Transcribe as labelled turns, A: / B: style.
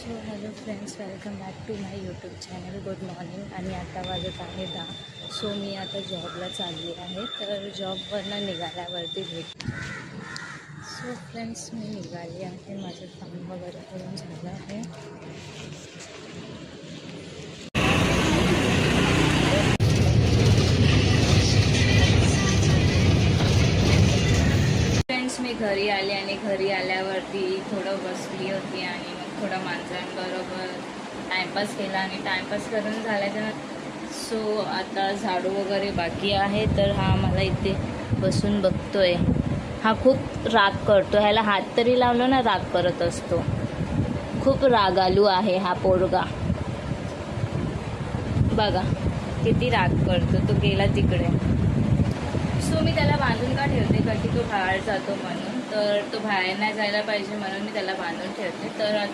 A: So hello friends, welcome back to my YouTube channel. Good morning. आणि आता वाजत आहे 10. सो मी आता जॉबला चालली आहे, तर जॉबवरनं निघाल्यावरती भेट. सो फ्रेंड्स, मी निघाली आहे, माझं काम वगैरे करून झालं आहे. फ्रेंड्स, मी घरी आले आणि घरी आल्यावरती थोडं बसली होती आणि मग थोडं माणसांबरोबर टाईमपास केला आणि टाईमपास करून झाल्याच्या सो आता झाडू वगैरे बाकी आहे. तर हा मला इथे बसून बघतोय. हा खूप राग करतो. ह्याला हात तरी लावलो ना राग करत असतो. खूप रागालू आहे हा पोरगा. बघा किती राग करतो. तो गेला तिकडे. सो मी त्याला बांधून का ठेवते, कारण की तो बाहेर जातो म्हणून. तर तो बाहेर नाही जायला पाहिजे म्हणून मी त्याला बांधून ठेवते. तर